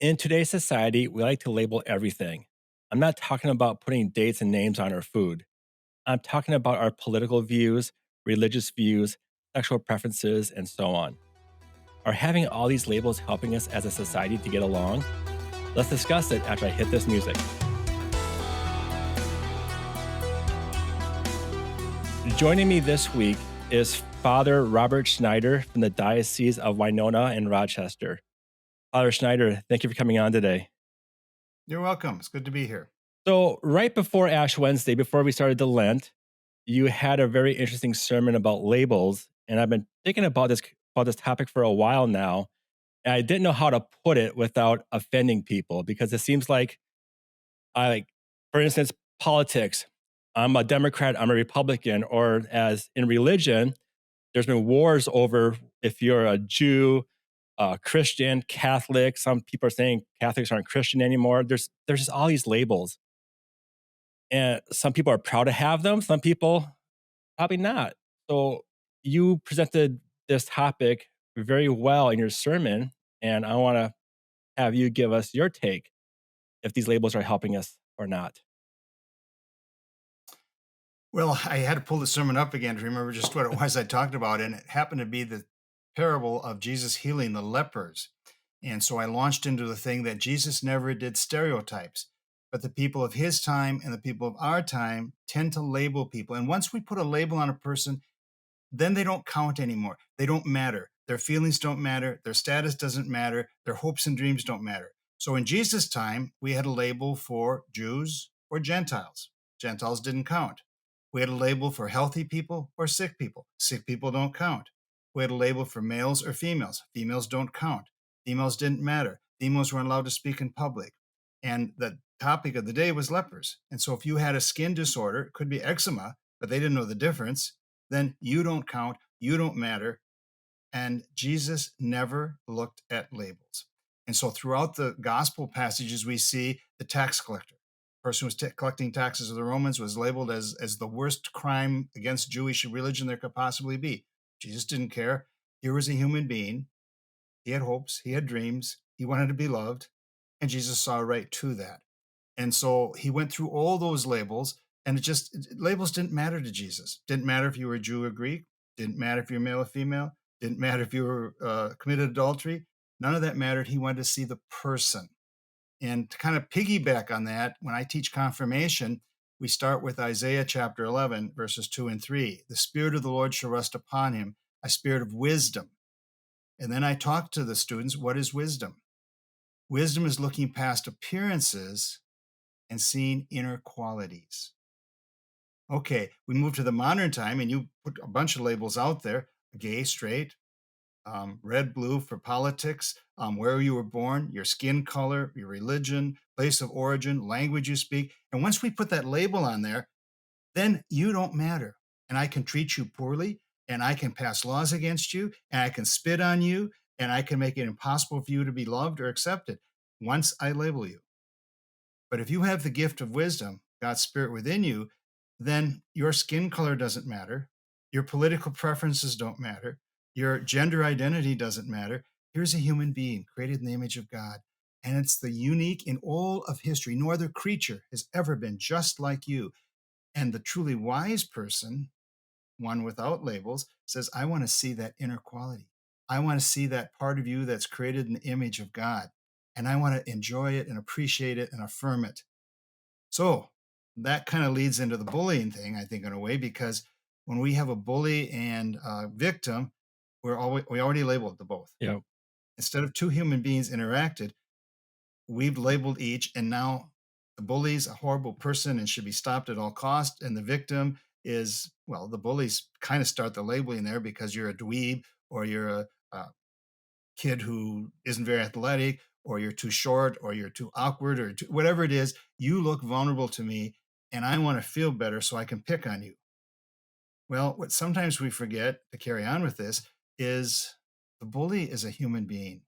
In today's society, we like to label everything. I'm not talking about putting dates and names on our food. I'm talking about our political views, religious views, sexual preferences, and so on. Are having all these labels helping us as a society to get along? Let's discuss it after I hit this music. Joining me this week is Father Robert Schneider from the Diocese of Winona and Rochester. Father Schneider, thank you for coming on today. You're welcome. It's good to be here. So, right before Ash Wednesday, before we started the Lent, you had a very interesting sermon about labels, and I've been thinking about this topic for a while now, and I didn't know how to put it without offending people because it seems like I like, for instance, politics. I'm a Democrat, I'm a Republican, or as in religion, there's been wars over if you're a Jew, Christian, Catholic. Some people are saying Catholics aren't Christian anymore. There's just all these labels, and some people are proud to have them. Some people probably not. So you presented this topic very well in your sermon, and I want to have you give us your take if these labels are helping us or not. Well, I had to pull the sermon up again to remember just what it was I talked about, and it happened to be the parable of Jesus healing the lepers. And so I launched into the thing that Jesus never did stereotypes, but the people of his time and the people of our time tend to label people. And once we put a label on a person, then they don't count anymore. They don't matter. Their feelings don't matter. Their status doesn't matter. Their hopes and dreams don't matter. So in Jesus' time, we had a label for Jews or Gentiles. Gentiles didn't count. We had a label for healthy people or sick people. Sick people don't count. We had a label for males or females. Females don't count. Females didn't matter. Females weren't allowed to speak in public. And the topic of the day was lepers. And so if you had a skin disorder, it could be eczema, but they didn't know the difference, then you don't count, you don't matter. And Jesus never looked at labels. And so throughout the gospel passages, we see the tax collector. The person who was collecting taxes of the Romans was labeled as the worst crime against Jewish religion there could possibly be. Jesus didn't care. Here was a human being. He had hopes, he had dreams, he wanted to be loved, and Jesus saw right to that. And so he went through all those labels, and labels didn't matter to Jesus. Didn't matter if you were a Jew or Greek. Didn't matter if you're male or female. Didn't matter if you were committed adultery. None of that mattered. He wanted to see the person. And to kind of piggyback on that, when I teach confirmation, we start with Isaiah chapter 11, verses 2 and 3. The Spirit of the Lord shall rest upon him, a spirit of wisdom. And then I talk to the students, what is wisdom? Wisdom is looking past appearances and seeing inner qualities. Okay, we move to the modern time, and you put a bunch of labels out there: gay, straight, red, blue for politics, where you were born, your skin color, your religion, place of origin, language you speak. And once we put that label on there, then you don't matter. And I can treat you poorly, and I can pass laws against you, and I can spit on you, and I can make it impossible for you to be loved or accepted once I label you. But if you have the gift of wisdom, God's spirit within you, then your skin color doesn't matter. Your political preferences don't matter. Your gender identity doesn't matter. Here's a human being created in the image of God. And it's the unique in all of history. No other creature has ever been just like you. And the truly wise person, one without labels, says, I want to see that inner quality. I want to see that part of you that's created in the image of God. And I want to enjoy it and appreciate it and affirm it. So that kind of leads into the bullying thing, I think, in a way, because when we have a bully and a victim, we already labeled the both. Yeah. Instead of two human beings interacted, we've labeled each, and now the bully's a horrible person and should be stopped at all costs, and the victim is, well, the bullies kind of start the labeling there because you're a dweeb, or you're a kid who isn't very athletic, or you're too short, or you're too awkward, or whatever it is. You look vulnerable to me, and I want to feel better so I can pick on you. Well, what sometimes we forget to carry on with this is the bully is a human being.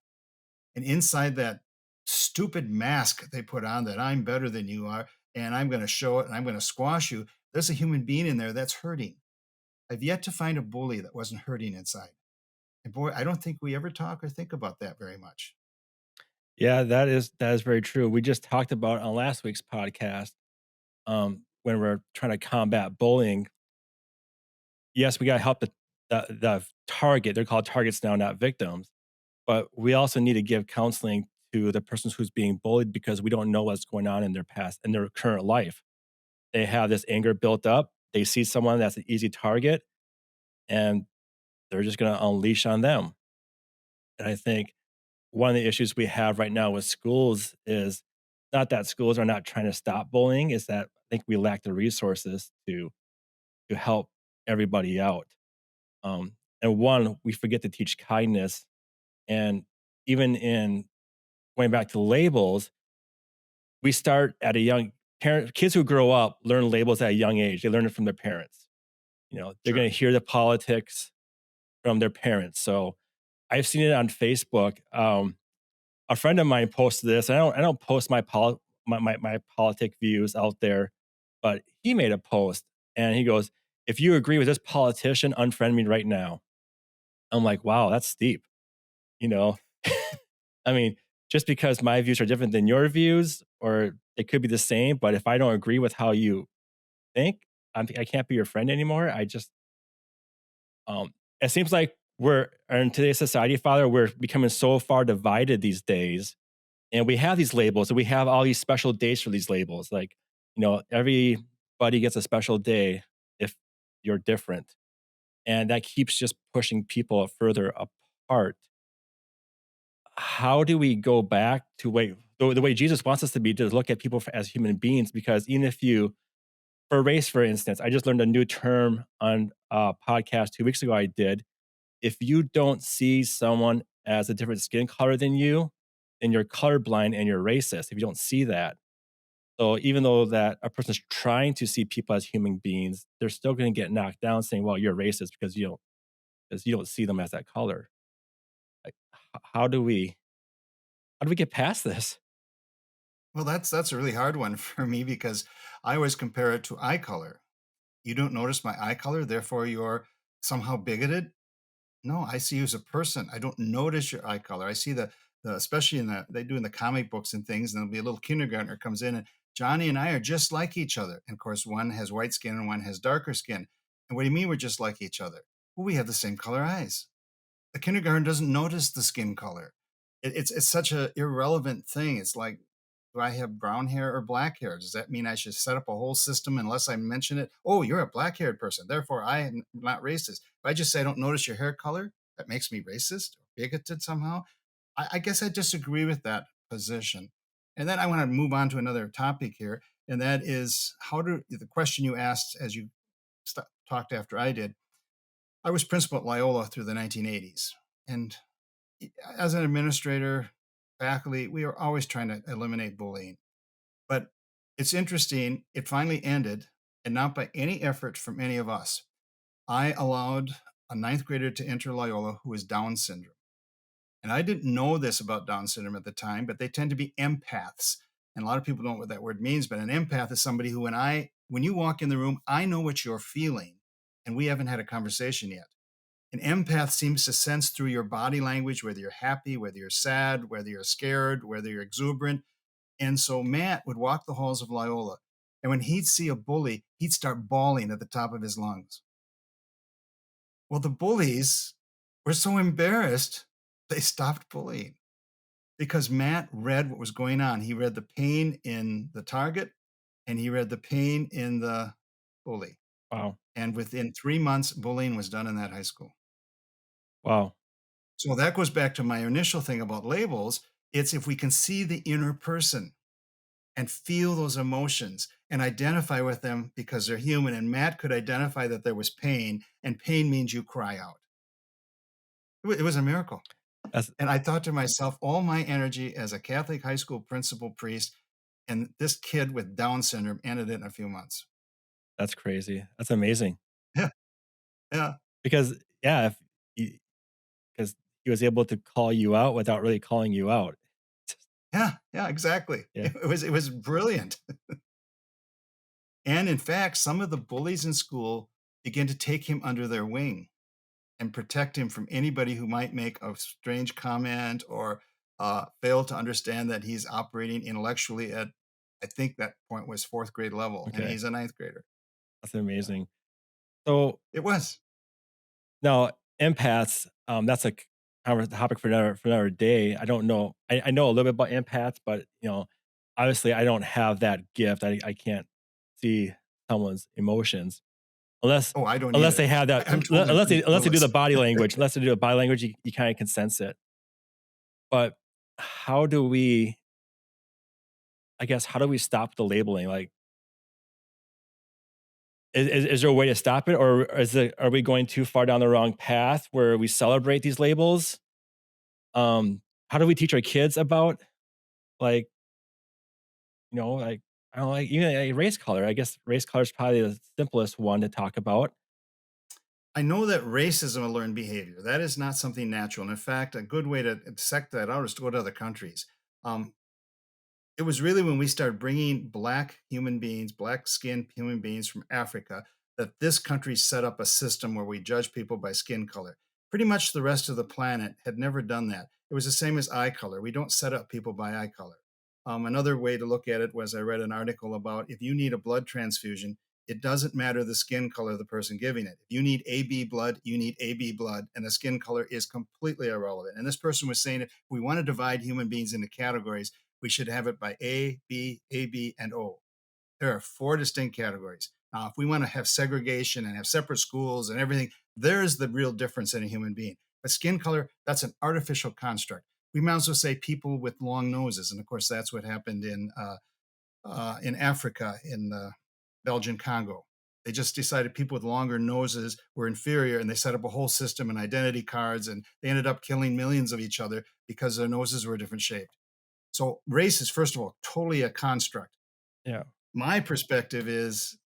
And inside that stupid mask they put on, that I'm better than you are, and I'm going to show it and I'm going to squash you, there's a human being in there that's hurting. I've yet to find a bully that wasn't hurting inside. And boy, I don't think we ever talk or think about that very much. Yeah, that is very true. We just talked about on last week's podcast, when we're trying to combat bullying. Yes, we gotta help the target. They're called targets now, not victims. But we also need to give counseling to the person who's being bullied because we don't know what's going on in their past in their current life. They have this anger built up. They see someone that's an easy target, and they're just gonna unleash on them. And I think one of the issues we have right now with schools is not that schools are not trying to stop bullying, is that I think we lack the resources to help everybody out. And one, we forget to teach kindness. And even in going back to labels, we start at a young parent kids who grow up learn labels at a young age. They learn it from their parents. They're Sure. gonna hear the politics from their parents. So I've seen it on Facebook. A friend of mine posted this. I don't post my politic views out there, but he made a post and he goes, "If you agree with this politician, unfriend me right now." I'm like, wow, that's steep. You know, I mean, just because my views are different than your views, or they could be the same, but if I don't agree with how you think, I can't be your friend anymore. It seems like we're in today's society, Father, we're becoming so far divided these days. And we have these labels and we have all these special days for these labels. Like, everybody gets a special day if you're different. And that keeps just pushing people further apart. How do we go back to the way Jesus wants us to be, to look at people as human beings? Because even if you, for race, for instance, I just learned a new term on a podcast 2 weeks ago I did. If you don't see someone as a different skin color than you, then you're colorblind and you're racist if you don't see that. So even though that a person's trying to see people as human beings, they're still going to get knocked down saying, "Well, you're racist because you don't see them as that color." Like, how do we get past this? Well, that's a really hard one for me because I always compare it to eye color. You don't notice my eye color, therefore you're somehow bigoted. No, I see you as a person. I don't notice your eye color. I see the especially in the they do in the comic books and things, and there'll be a little kindergartner comes in and Johnny and I are just like each other. And of course, one has white skin and one has darker skin. And what do you mean we're just like each other? Well, we have the same color eyes. The kindergarten doesn't notice the skin color. It's such a irrelevant thing. It's like, do I have brown hair or black hair? Does that mean I should set up a whole system unless I mention it? Oh, you're a black haired person. Therefore, I am not racist. If I just say I don't notice your hair color, that makes me racist or bigoted somehow. I guess I disagree with that position. And then I want to move on to another topic here. And that is how do the question you asked as you talked after I did. I was principal at Loyola through the 1980s. And as an administrator, faculty, we are always trying to eliminate bullying. But it's interesting, it finally ended, and not by any effort from any of us. I allowed a ninth grader to enter Loyola who was Down syndrome. And I didn't know this about Down syndrome at the time, but they tend to be empaths. And a lot of people don't know what that word means, but an empath is somebody who, when you walk in the room, I know what you're feeling, and we haven't had a conversation yet. An empath seems to sense through your body language whether you're happy, whether you're sad, whether you're scared, whether you're exuberant. And so Matt would walk the halls of Loyola, and when he'd see a bully, he'd start bawling at the top of his lungs. Well, the bullies were so embarrassed, they stopped bullying because Matt read what was going on. He read the pain in the target and he read the pain in the bully. Wow, And within 3 months, bullying was done in that high school. wow, So that goes back to my initial thing about labels. It's if we can see the inner person and feel those emotions and identify with them because they're human. And Matt could identify that there was pain, and pain means you cry out. It was a miracle. that's And I thought to myself, all my energy as a Catholic high school principal priest, and this kid with Down syndrome ended it in a few months. that's crazy. That's amazing Yeah. Yeah. because yeah, if because he was able to call you out without really calling you out. Yeah. Yeah. Exactly. Yeah, It was brilliant. And in fact, some of the bullies in school began to take him under their wing and protect him from anybody who might make a strange comment or failed to understand that he's operating intellectually at, I think that point was fourth grade level, and Okay, he's a ninth grader. that's amazing. So It was. now empaths, that's a topic for another day. I don't know. I know a little bit about empaths, but obviously I don't have that gift. I can't see someone's emotions unless Oh, I don't unless they either. have that I'm totally pretty unless they do the clueless. body language. Unless they do the body language, you kind of can sense it. But how do we? I guess how do we stop the labeling? Like, is there a way to stop it, or are we going too far down the wrong path where we celebrate these labels? How do we teach our kids about, like, like, I don't know, like, even a race color? I guess race color is probably the simplest one to talk about. I know that racism a learned behavior. That is not something natural. And in fact, a good way to dissect that out is to go to other countries. Um, it was really when we started bringing black human beings, black skinned human beings from Africa, that this country set up a system where we judge people by skin color. Pretty much the rest of the planet had never done that. It was the same as eye color. We don't set up people by eye color. Another way to look at it was I read an article about if you need a blood transfusion, it doesn't matter the skin color of the person giving it. If you need AB blood, you need AB blood, and the skin color is completely irrelevant. And this person was saying if we want to divide human beings into categories, we should have it by A, B, AB, and O. There are four distinct categories. Now, if we want to have segregation and have separate schools and everything, there's the real difference in a human being. But skin color, that's an artificial construct. We might as well say people with long noses, and of course, that's what happened in Africa, in Belgian Congo. They just decided people with longer noses were inferior, and they set up a whole system and identity cards, and they ended up killing millions of each other because their noses were a different shape. So race is, first of all, totally a construct. Yeah. My perspective is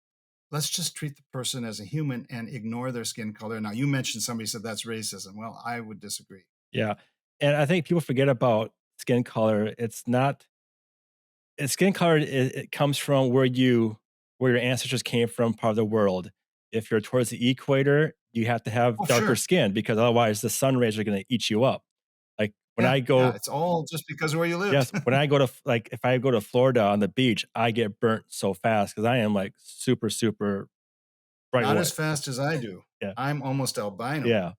let's just treat the person as a human and ignore their skin color. Now, you mentioned somebody said that's racism. Well, I would disagree. Yeah. And I think people forget about skin color. It's not skin color, it comes from where your ancestors came from, part of the world. If you're towards the equator, you have to have Oh, darker sure. skin because otherwise the sun rays are gonna eat you up. Like, when Yeah. I Yeah. go It's all just because of where you lived. yes, when I go to like, if I go to Florida on the beach, I get burnt so fast because I am, like, super, super bright Not as white. fast as I do. Yeah, I'm almost albino. yeah.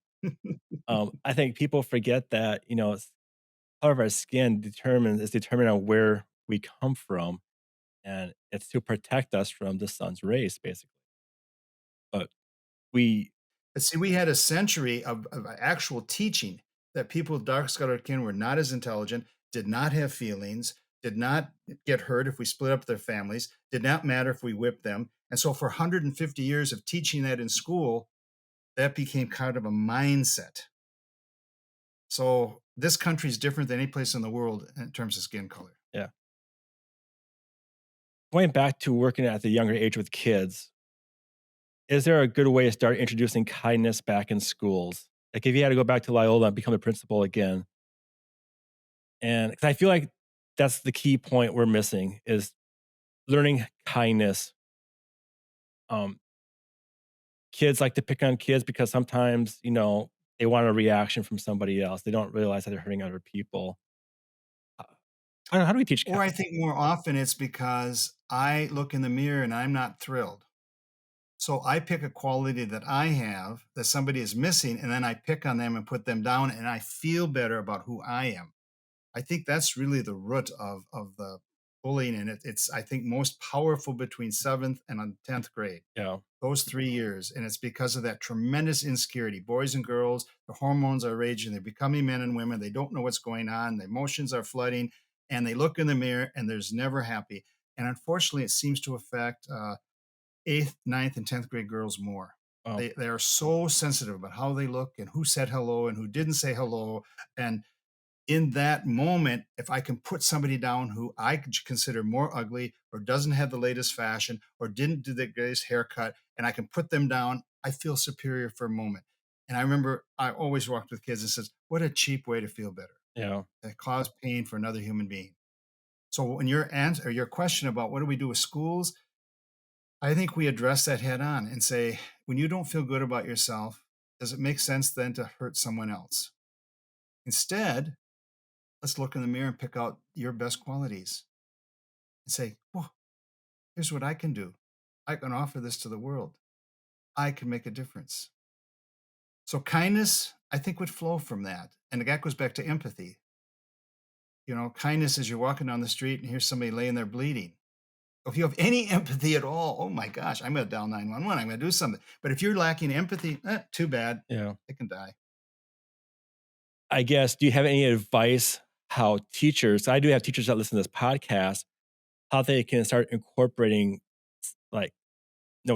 I think people forget that, color of our skin determined on where we come from, and it's to protect us from the sun's rays, basically. But we But see, we had a century of actual teaching that people with dark colored skin were not as intelligent, did not have feelings, did not get hurt if we split up their families, did not matter if we whipped them. And so, for 150 years of teaching that in school, that became kind of a mindset. So, this country is different than any place in the world in terms of skin color. yeah. Going back to working at the younger age with kids, is there a good way to start introducing kindness back in schools? Like, if you had to go back to Loyola and become a principal again, and because I feel like that's the key point we're missing is learning kindness. Um, Kids like to pick on kids because sometimes, they want a reaction from somebody else. They don't realize that they're hurting other people. Uh, I don't know, how do we teach Or I think more often it's because I look in the mirror and I'm not thrilled. So I pick a quality that I have that somebody is missing, and then I pick on them and put them down, and I feel better about who I am. I think that's really the root of the bullying, and it's I think most powerful between seventh and 10th grade. Yeah. Those 3 years, and it's because of that tremendous insecurity. Boys and girls, the hormones are raging. They're becoming men and women. They don't know what's going on. The emotions are flooding, and they look in the mirror, and there's never happy. And unfortunately, it seems to affect eighth, ninth, and 10th grade girls more. Oh, They are so sensitive about how they look and who said hello and who didn't say hello. And in that moment, if I can put somebody down who I consider more ugly or doesn't have the latest fashion or didn't do the greatest haircut, and I can put them down, I feel superior for a moment. And I remember I always walked with kids and says, "What a cheap way to feel better. yeah. That cause pain for another human being." So when your answer or your question about what do we do with schools, I think we address that head on and say, when you don't feel good about yourself, does it make sense then to hurt someone else? Instead, Let's look in the mirror and pick out your best qualities and say, well, here's what I can do. I can offer this to the world. I can make a difference. So kindness, I think, would flow from that. And that goes back to empathy. Kindness is you're walking down the street and here's somebody laying there bleeding. If you have any empathy at all, oh my gosh, I'm going to dial 911. I'm going to do something. But if you're lacking empathy, too bad. Yeah. They can die. I guess, do you have any advice how teachers, I do have teachers that listen to this podcast, how they can start incorporating like,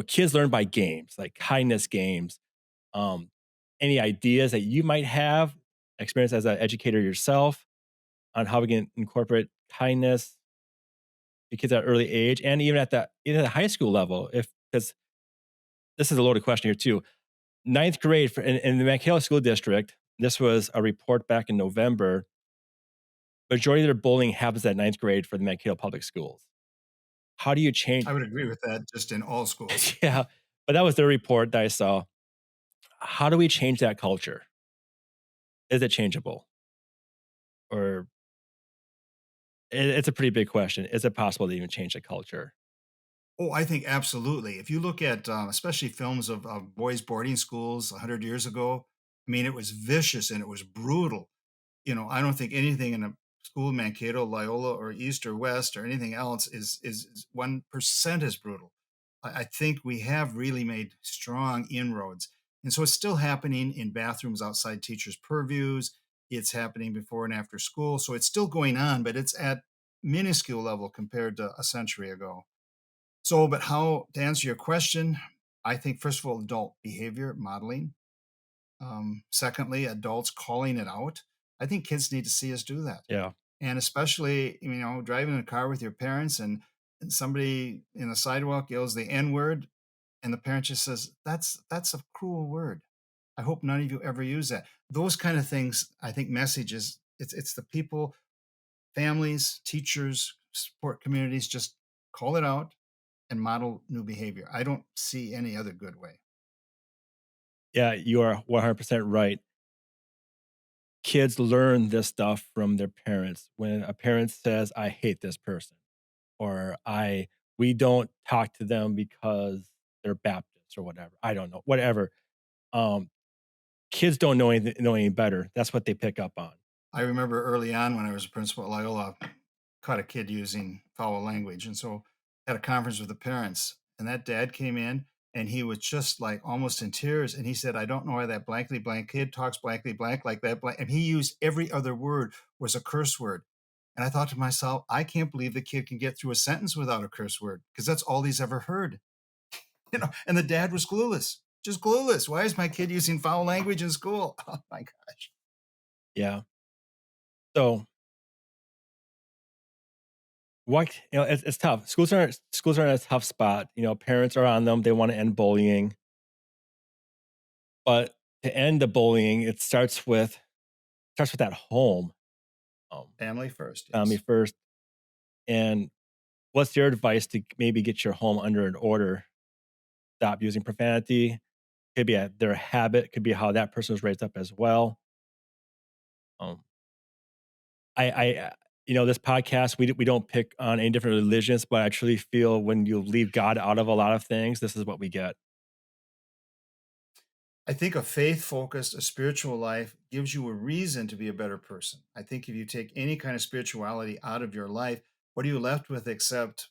kids learn by games, like kindness games. Um, any ideas that you might have, experience as an educator yourself on how we can incorporate kindness to kids at an early age and even at the high school level? If because this is a loaded question here too. Ninth grade in the Mankato School District, this was a report back in November. Majority of their bullying happens at ninth grade for the Mankato public schools. How do you change? I would agree with that just in all schools. Yeah, but that was the report that I saw. How do we change that culture? Is it changeable? Or it's a pretty big question. Is it possible to even change the culture? Oh, I think absolutely. If you look at especially films of boys' boarding schools 100 years ago, I mean, it was vicious and it was brutal. I don't think anything in a school in Mankato, Loyola, or East or West or anything else is 1% as brutal. I think we have really made strong inroads. And so it's still happening in bathrooms outside teachers' purviews. It's happening before and after school. So it's still going on, but it's at minuscule level compared to a century ago. So, but how to answer your question, I think first of all, adult behavior modeling. Secondly, adults calling it out. I think kids need to see us do that. Yeah. And especially, driving in a car with your parents and somebody in the sidewalk yells the N word, and the parent just says, that's a cruel word. I hope none of you ever use that. Those kind of things, I think messages, it's the people, families, teachers, support communities, just call it out and model new behavior. I don't see any other good way. Yeah, you are 100% right. Kids learn this stuff from their parents. When a parent says, "I hate this person," or "I we don't talk to them because they're Baptist," or whatever. I don't know, whatever. Um, Kids don't know any better. That's what they pick up on. I remember early on when I was a principal at Loyola, caught a kid using foul language. And so at a conference with the parents, and that dad came in and he was just like almost in tears. And he said, I don't know why that blankly blank kid talks blankly blank like that. Blank. And he used every other word was a curse word. And I thought to myself, I can't believe the kid can get through a sentence without a curse word because that's all he's ever heard. And the dad was clueless, just clueless. Why is my kid using foul language in school? Oh my gosh. Yeah. So, it's tough. Schools are in a tough spot. Parents are on them. They want to end bullying, but to end the bullying, it starts with that home, um, Family first, family yes. first. And what's your advice to maybe get your home under an order? Stop using profanity. Could be their habit. Could be how that person was raised up as well. Um, this podcast, we don't pick on any different religions, but I truly feel when you leave God out of a lot of things, this is what we get. I think a faith focused, a spiritual life gives you a reason to be a better person. I think if you take any kind of spirituality out of your life, what are you left with except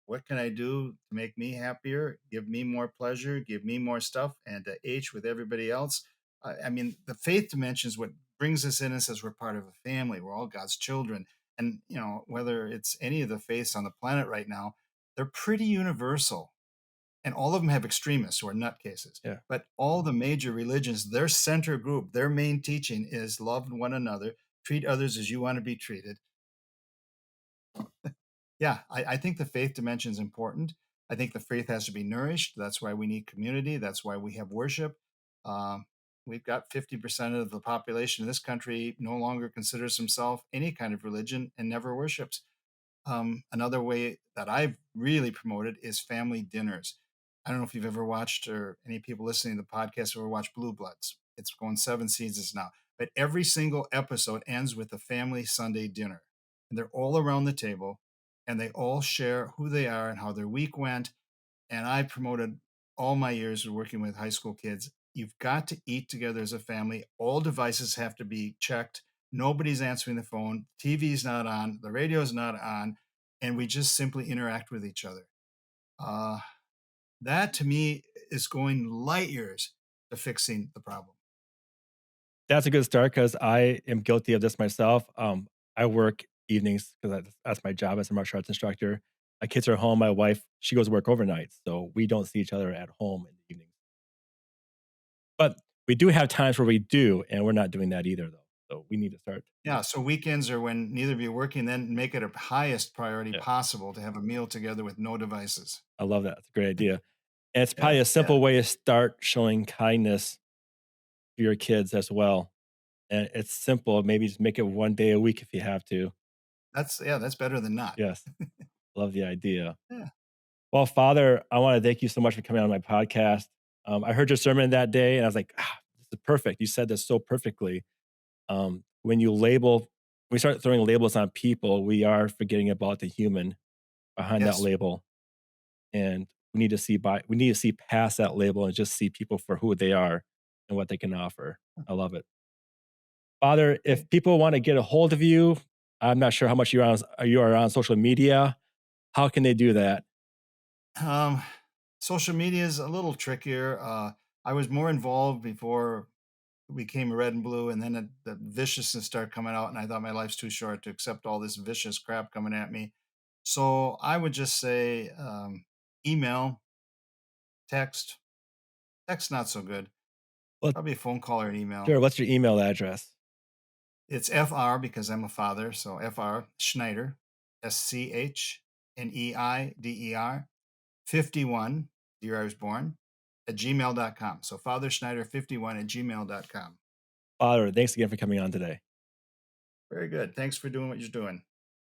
what can I do to make me happier, give me more pleasure, give me more stuff, and to H with everybody else? I mean, the faith dimension is what brings us in and says we're part of a family. We're all God's children. And, whether it's any of the faiths on the planet right now, they're pretty universal and all of them have extremists who are nutcases. Yeah. But all the major religions, their center group, their main teaching is love one another, treat others as you want to be treated. Yeah, I think the faith dimension is important. I think the faith has to be nourished. That's why we need community. That's why we have worship. Um, we've got 50% of the population in this country no longer considers himself any kind of religion and never worships. Another way that I've really promoted is family dinners. I don't know if you've ever watched or any people listening to the podcast ever watched Blue Bloods. It's going 7 seasons now. but every single episode ends with a family Sunday dinner. And they're all around the table and they all share who they are and how their week went. And I promoted all my years of working with high school kids. You've got to eat together as a family. All devices have to be checked. Nobody's answering the phone. TV's not on. The radio's not on. And we just simply interact with each other. Uh, that to me is going light years to fixing the problem. That's a good start because I am guilty of this myself. I work evenings because that's my job as a martial arts instructor. My kids are home. My wife, she goes to work overnight, so we don't see each other at home in the evenings. But we do have times where we do, and we're not doing that either, though. So we need to start. Yeah, so weekends are when neither of you are working, then make it a highest priority Yeah, possible to have a meal together with no devices. I love that. It's a great idea. And it's probably Yeah, a yeah. simple way to start showing kindness to your kids as well. And it's simple. Maybe just make it one day a week if you have to. That's better than not. Yes, love the idea. Yeah. Well, Father, I want to thank you so much for coming on my podcast. I heard your sermon that day, and I was like, this is perfect. You said this so perfectly. When you label, when we start throwing labels on people, we are forgetting about the human behind that Yes. label, and we need to see past that label and just see people for who they are and what they can offer. I love it, Father. Okay. If people want to get a hold of you, I'm not sure how much you are on social media. How can they do that? Um, Social media is a little trickier. I was more involved before it became red and blue, and then the viciousness started coming out, and I thought my life's too short to accept all this vicious crap coming at me. So I would just say email, text. Text not so good. Well, Probably a phone call or an email. sure. What's your email address? It's FR because I'm a father, so FR Schneider, Schneider 51, the year I was born, at gmail.com. So Father Schneider 51 at gmail.com. Father, thanks again for coming on today. Very good. Thanks for doing what you're doing.